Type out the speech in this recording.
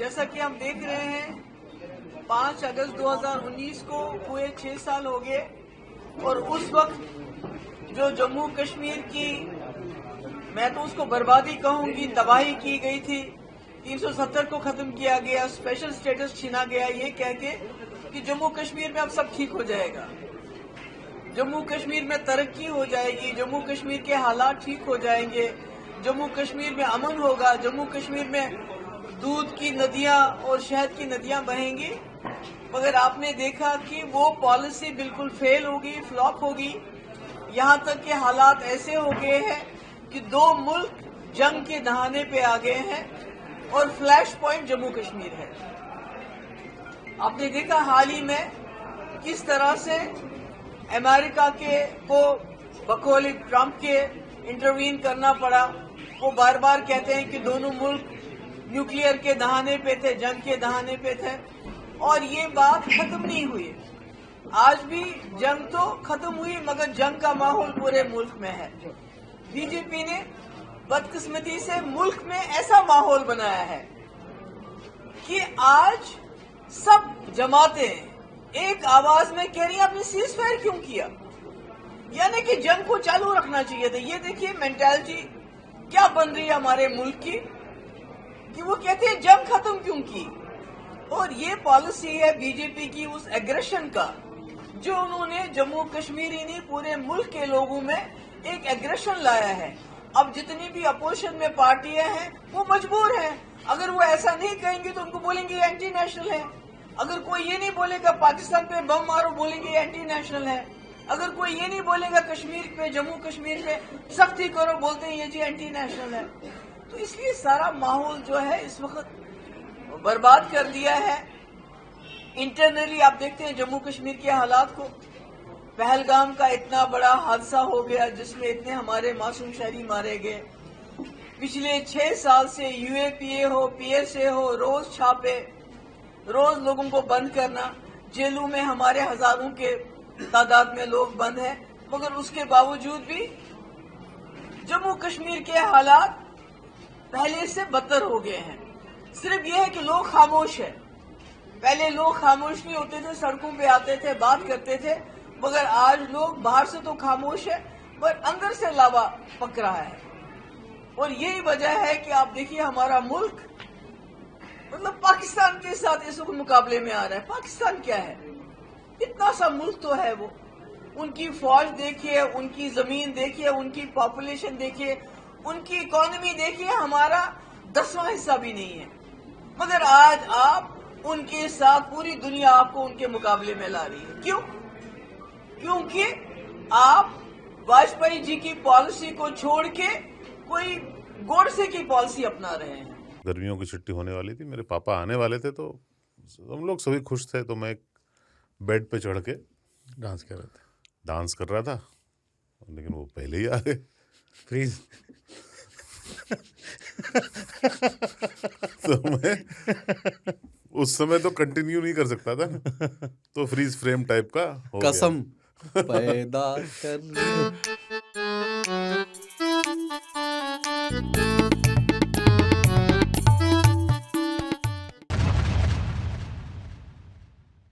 جیسا کہ ہم دیکھ رہے ہیں 5 اگست 2019 کو پورے 6 سال ہو گئے اور اس وقت جو جموں کشمیر کی میں تو اس کو بربادی کہوں گی تباہی کی گئی تھی 370 کو ختم کیا گیا اسپیشل سٹیٹس چھینا گیا یہ کہہ کے کہ جموں کشمیر میں اب سب ٹھیک ہو جائے گا جموں کشمیر میں ترقی ہو جائے گی جموں کشمیر کے حالات ٹھیک ہو جائیں گے جموں کشمیر میں امن ہوگا جموں کشمیر میں دودھ کی ندیاں اور شہد کی ندیاں بہیں گی مگر آپ نے دیکھا کہ وہ پالیسی بالکل فیل ہوگی فلاپ ہوگی یہاں تک کہ حالات ایسے ہو گئے ہیں کہ 2 ملک جنگ کے دہانے پہ آ گئے ہیں اور فلیش پوائنٹ جموں کشمیر ہے آپ نے دیکھا حال ہی میں کس طرح سے امریکہ کو بقول ٹرمپ کے انٹروین کرنا پڑا وہ بار بار کہتے ہیں کہ دونوں ملک نیوکلیئر کے دہانے پہ تھے جنگ کے دہانے پہ تھے اور یہ بات ختم نہیں ہوئی آج بھی جنگ تو ختم ہوئی مگر جنگ کا ماحول پورے ملک میں ہے بی جے پی نے بدقسمتی سے ملک میں ایسا ماحول بنایا ہے کہ آج سب جماعتیں ایک آواز میں کہہ رہی ہیں آپ نے سیز فائر کیوں کیا یعنی کہ جنگ کو چالو رکھنا چاہیے تھا یہ دیکھیے مینٹالٹی کیا بن رہی ہے ہمارے ملک کی کہ وہ کہتے ہیں جنگ ختم کیوں کی اور یہ پالیسی ہے بی جے پی کی اس ایگریشن کا جو انہوں نے جموں کشمیر ہی نہیں پورے ملک کے لوگوں میں ایک ایگریشن لایا ہے اب جتنی بھی اپوزیشن میں پارٹیاں ہیں وہ مجبور ہیں اگر وہ ایسا نہیں کہیں گے تو ان کو بولیں گے یہ اینٹی نیشنل ہے اگر کوئی یہ نہیں بولے گا پاکستان پہ بم مارو بولیں گے یہ اینٹی نیشنل ہے اگر کوئی یہ نہیں بولے گا کشمیر پہ جموں کشمیر پہ سختی کرو بولتے ہیں یہ جی اینٹی نیشنل ہے تو اس لیے سارا ماحول جو ہے اس وقت برباد کر دیا ہے انٹرنلی آپ دیکھتے ہیں جموں کشمیر کے حالات کو پہلگام کا اتنا بڑا حادثہ ہو گیا جس میں اتنے ہمارے معصوم شہری مارے گئے پچھلے 6 سال سے you a P a who P S A ہو روز چھاپے روز لوگوں کو بند کرنا جیلوں میں ہمارے ہزاروں کے تعداد میں لوگ بند ہیں مگر اس کے باوجود بھی جموں کشمیر کے حالات پہلے سے بدتر ہو گئے ہیں صرف یہ ہے کہ لوگ خاموش ہیں پہلے لوگ خاموش نہیں ہوتے تھے سڑکوں پہ آتے تھے بات کرتے تھے مگر آج لوگ باہر سے تو خاموش ہے پر اندر سے لاوا پک رہا ہے اور یہی وجہ ہے کہ آپ دیکھیے ہمارا ملک مطلب پاکستان کے ساتھ اس وقت مقابلے میں آ رہا ہے پاکستان کیا ہے اتنا سا ملک تو ہے وہ ان کی فوج دیکھیے ان کی زمین دیکھیے ان کی پاپولیشن دیکھیے ان کی اکانومی دیکھیے ہمارا 10واں حصہ بھی نہیں ہے مگر آج آپ ان کے ساتھ پوری دنیا آپ کو ان کے مقابلے میں لا رہی ہے کیوں کیونکہ آپ واجپئی جی کی پالیسی کو چھوڑ کے کوئی گوڈسے کی پالیسی اپنا رہے ہیں گرمیوں کی چھٹی ہونے والی تھی میرے پاپا آنے والے تھے تو ہم لوگ سبھی خوش تھے تو میں ایک بیڈ پہ چڑھ کے ڈانس کر رہا رہے تھا لیکن وہ پہلے ہی آ گئے فریز تو میں اس سمے تو کنٹینیو نہیں کر سکتا تھا تو فریز فریم ٹائپ کا ہو گیا قسم پیدا کر